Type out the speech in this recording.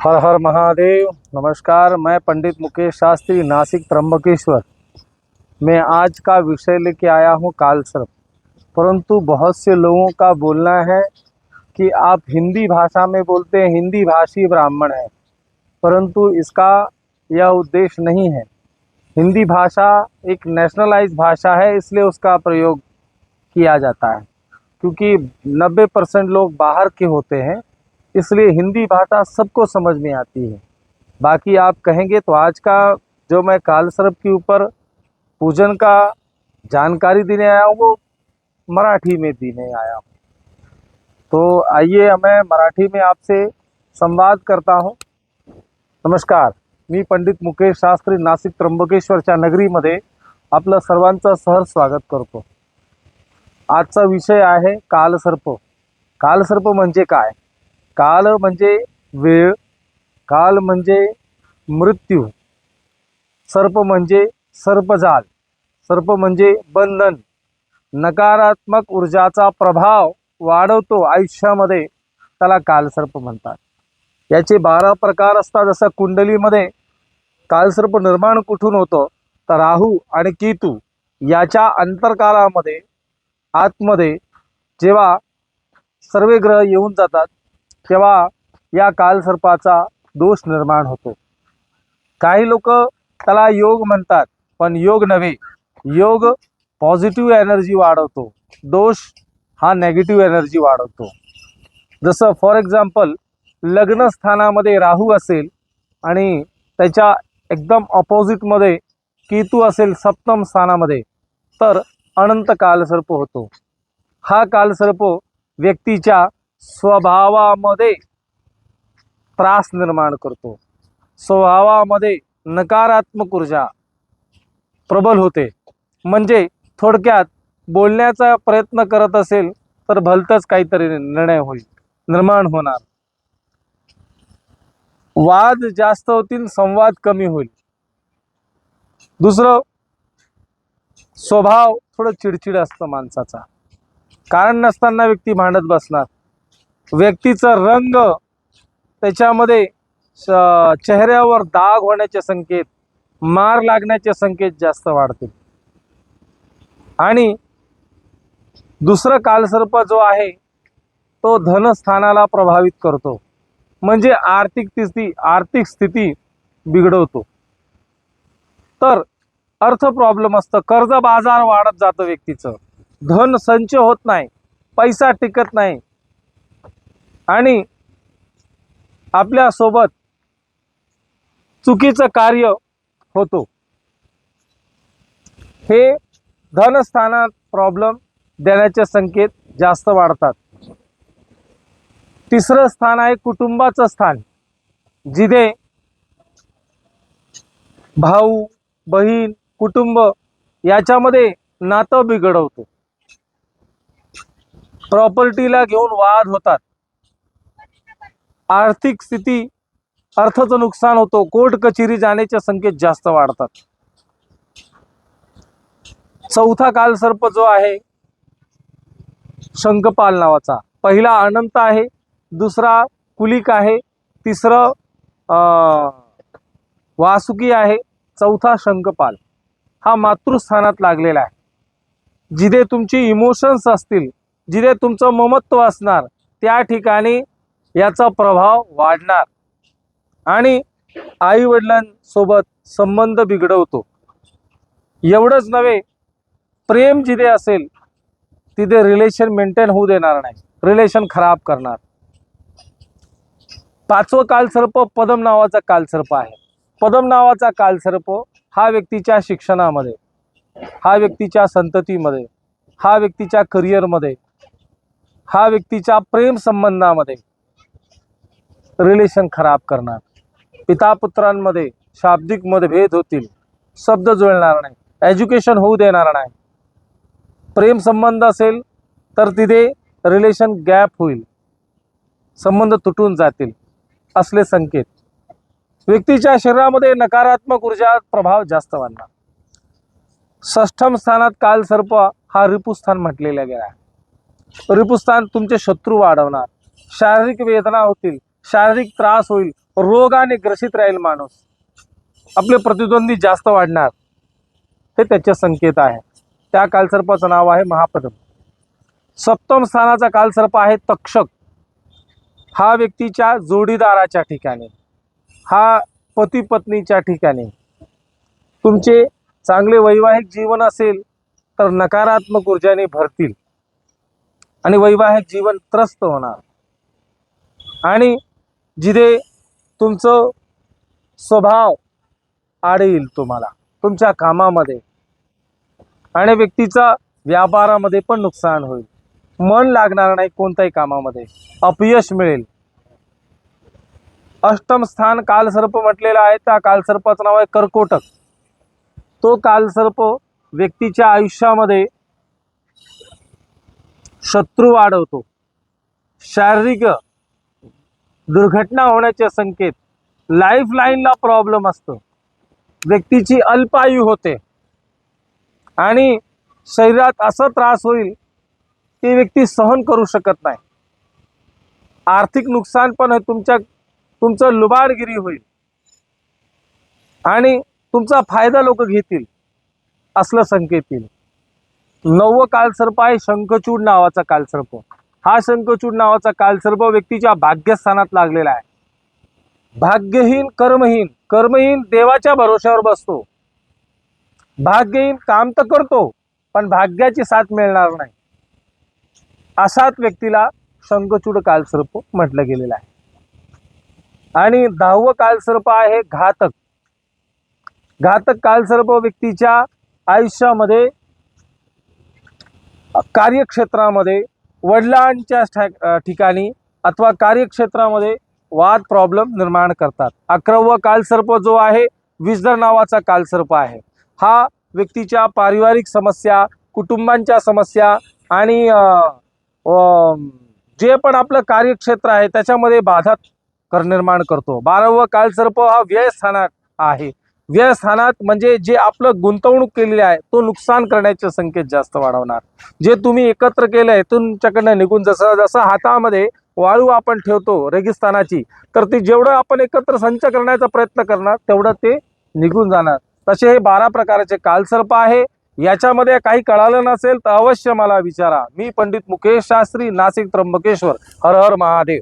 हर हर महादेव। नमस्कार, मैं पंडित मुकेश शास्त्री, नासिक त्र्यंबकेश्वर। मैं आज का विषय लेके आया हूँ काल सर्प। परंतु बहुत से लोगों का बोलना है कि आप हिंदी भाषा में बोलते हैं, हिंदी भाषी ब्राह्मण है, परंतु इसका यह उद्देश्य नहीं है। हिंदी भाषा एक नेशनलाइज भाषा है, इसलिए उसका प्रयोग किया जाता है, क्योंकि 90% लोग बाहर के होते हैं, इसलिए हिंदी भाषा सबको समझ में आती है। बाकी आप कहेंगे तो आज का जो मैं काल सर्प के ऊपर पूजन का जानकारी देने आया हूँ वो मराठी में देने आया हूँ। तो आइए मैं मराठी में आपसे संवाद करता हूँ। नमस्कार, मी पंडित मुकेश शास्त्री, नाशिक त्र्यंबकेश्वरच्या नगरीमध्ये आपलं सर्वांचं सहर्ष स्वागत करतो। आजचा विषय आहे कालसर्प। कालसर्प म्हणजे काय? काल म्हणजे वेळ, काल म्हणजे मृत्यू, सर्प म्हणजे सर्पजाल, सर्प म्हणजे बंधन, नकारात्मक ऊर्जाचा प्रभाव वाढवतो आयुष्यामध्ये, त्याला कालसर्प म्हणतात। याचे 12 प्रकार असतात। जसं कुंडलीमध्ये कालसर्प निर्माण कुठून होतं तर राहू आणि केतू याच्या अंतरकालामध्ये आतमध्ये जेव्हा सर्व ग्रह येऊन जातात तेव्हा या कालसर्पाचा दोष निर्माण होतो। काही लोक त्याला योग म्हणतात, पण योग नव्हे। योग पॉझिटिव्ह एनर्जी वाढवतो, दोष हा नेगेटिव्ह एनर्जी वाढवतो। जसं फॉर एक्झाम्पल लग्न स्थानामध्ये राहू असेल आणि त्याच्या एकदम ऑपोजिटमध्ये केतू असेल सप्तम स्थानामध्ये, तर अनंत कालसर्प होतो। हा कालसर्प व्यक्तीच्या स्वभावामध्ये त्रास निर्माण करतो, स्वभावामध्ये नकारात्मक ऊर्जा प्रबल होते। म्हणजे थोडक्यात बोलण्याचा प्रयत्न करत असेल तर भलतंच काहीतरी निर्णय होईल, निर्माण होणार। वाद जास्त होतील, संवाद कमी होईल। दुसरं, स्वभाव थोडं चिडचिड असतं माणसाचा, कारण नसताना व्यक्ती भांडत बसणार। व्यक्तीचा रंग, त्याच्यामध्ये चेहऱ्यावर दाग होण्याचे संकेत, मार लागण्याचे संकेत जास्त वाढतील। आणि दुसरा कालसर्प जो आहे तो धनस्थानाला प्रभावित करतो, म्हणजे आर्थिक स्थिती बिघडवतो। तर अर्थ प्रॉब्लेम असतं, कर्ज बाजार वाढत जातं, व्यक्तीचं धन संचय होत नाही, पैसा टिकत नाही आणि आपल्या सोबत चुकीचं कार्य होतो। हे धनस्थानात प्रॉब्लेम देण्याचे संकेत जास्त वाढतात। तिसरं स्थान आहे कुटुंबाचं स्थान, जिथे भाऊ बहीण कुटुंब याच्यामध्ये नातं बिघडवतो। प्रॉपर्टीला घेऊन वाद होतात, आर्थिक स्थिती, अर्थाचं नुकसान होतो, कोर्ट कचेरी जाण्याचे संकेत जास्त वाढतात। चौथा कालसर्प जो आहे शंखपाल नावाचा, पहिला अनंत आहे, दुसरा कुलिक आहे, तिसरं वासुकी आहे, चौथा शंखपाल। हा मातृस्थानात लागलेला आहे। जिथे तुमची इमोशन्स असतील, जिथे तुमचं ममत्व असणार, त्या ठिकाणी याचा प्रभाव वाढणार आणि आई वडिलांसोबत संबंध बिघडवतो। एवढंच नव्हे, प्रेम जिथे असेल तिथे रिलेशन मेंटेन होऊ देणार नाही, रिलेशन खराब करणार। पाचवं कालसर्प पदम नावाचा कालसर्प आहे। पदम नावाचा कालसर्प हा व्यक्तीच्या शिक्षणामध्ये, हा व्यक्तीच्या संततीमध्ये, हा व्यक्तीच्या करिअरमध्ये, हा व्यक्तीच्या प्रेम संबंधामध्ये रिलेशन खराब करणार। पिता पुत्रांमध्ये शाब्दिक मतभेद होतील, शब्द जुळणार नाही, एज्युकेशन होऊ देणार नाही। प्रेम संबंध असेल तर तिथे रिलेशन गॅप होईल, संबंध तुटून जातील, असले संकेत। व्यक्तीच्या शरीरामध्ये नकारात्मक ऊर्जा प्रभाव जास्त वाढणार। षष्ठम स्थानात कालसर्प हा रिपुस्थान म्हटलेला गेला आहे। रिपुस्थान तुमचे शत्रू वाढवणार, शारीरिक वेदना होतील, शारीरिक त्रास होईल, रोगाने ग्रसित राहील माणूस, आपले प्रतिद्वंदी जास्त वाढणार, हे त्याचे संकेत आहे. त्या कालसर्पाचं नाव आहे महापद्म. सप्तम स्थानाचा कालसर्प आहे तक्षक. हा व्यक्तीच्या जोडीदाराच्या ठिकाणी, हा पती पत्नीच्या ठिकाणी. तुमचे चांगले वैवाहिक जीवन असेल तर नकारात्मक ऊर्जाने भरतील आणि वैवाहिक जीवन त्रस्त होणार. आणि जिथे तुमचं स्वभाव आडे येईल तुम्हाला तुमच्या कामामध्ये, आणि व्यक्तीचा व्यापारामध्ये पण नुकसान होईल. मन लागणार नाही कोणत्याही कामामध्ये, अपयश मिळेल. अष्टम स्थान कालसर्प म्हटलेला आहे. त्या कालसर्पाचं नाव आहे कर्कोटक. तो कालसर्प व्यक्तीच्या आयुष्यामध्ये शत्रू वाढवतो, शारीरिक दुर्घटना होण्याचे संकेत, लाईफ लाईनला प्रॉब्लेम असतो, व्यक्तीची अल्पायू होते आणि शरीरात असा त्रास होईल की व्यक्ती सहन करू शकत नाही. आर्थिक नुकसान पण आहे, तुमचं लुबाडगिरी होईल आणि तुमचा फायदा लोक घेतील, असलं संकेत येईल. 9वं कालसर्प आहे शंखचूड नावाचा कालसर्प. हा शंखचूड नावाचा कालसर्प व्यक्तीच्या भाग्यस्थानात लागलेला आहे. भाग्यहीन कर्महीन, कर्महीन देवाच्या भरोश्यावर बसतो, भाग्यहीन काम तर करतो पण भाग्याची साथ मिळणार नाही, अशाच व्यक्तीला शंखचूड कालसर्प म्हटलं गेलेलं आहे. आणि 10वं कालसर्प आहे घातक. घातक कालसर्प व्यक्तीच्या आयुष्यामध्ये, कार्यक्षेत्रामध्ये, वडिलांच्या ठिकाणी अथवा कार्यक्षेत्रामध्ये वाद प्रॉब्लेम निर्माण करतात. 11वं कालसर्प जो आहे विजर नावाचा कालसर्प आहे. हा व्यक्तीच्या पारिवारिक समस्या, कुटुंबांच्या समस्या आणि जे पण आपलं कार्यक्षेत्र आहे त्याच्यामध्ये बाधा निर्माण करतो. 12वं कालसर्प हा व्ययस्थानात आहे. व्ययस्थानात म्हणजे जे आपलं गुंतवणूक केलेली आहे तो नुकसान करण्याचे संकेत जास्त वाढवणार. जे तुम्ही एकत्र केलंय तुमच्याकडनं निघून, जसं जसं हातामध्ये वाळू आपण ठेवतो रेगिस्तानाची, तर ते जेवढं आपण एकत्र संच करण्याचा प्रयत्न करणार तेवढं ते निघून जाणार. तसे हे 12 प्रकारचे कालसर्प आहे. याच्यामध्ये काही कळालं नसेल तर अवश्य मला विचारा. मी पंडित मुकेश शास्त्री, नाशिक त्र्यंबकेश्वर. हर हर महादेव.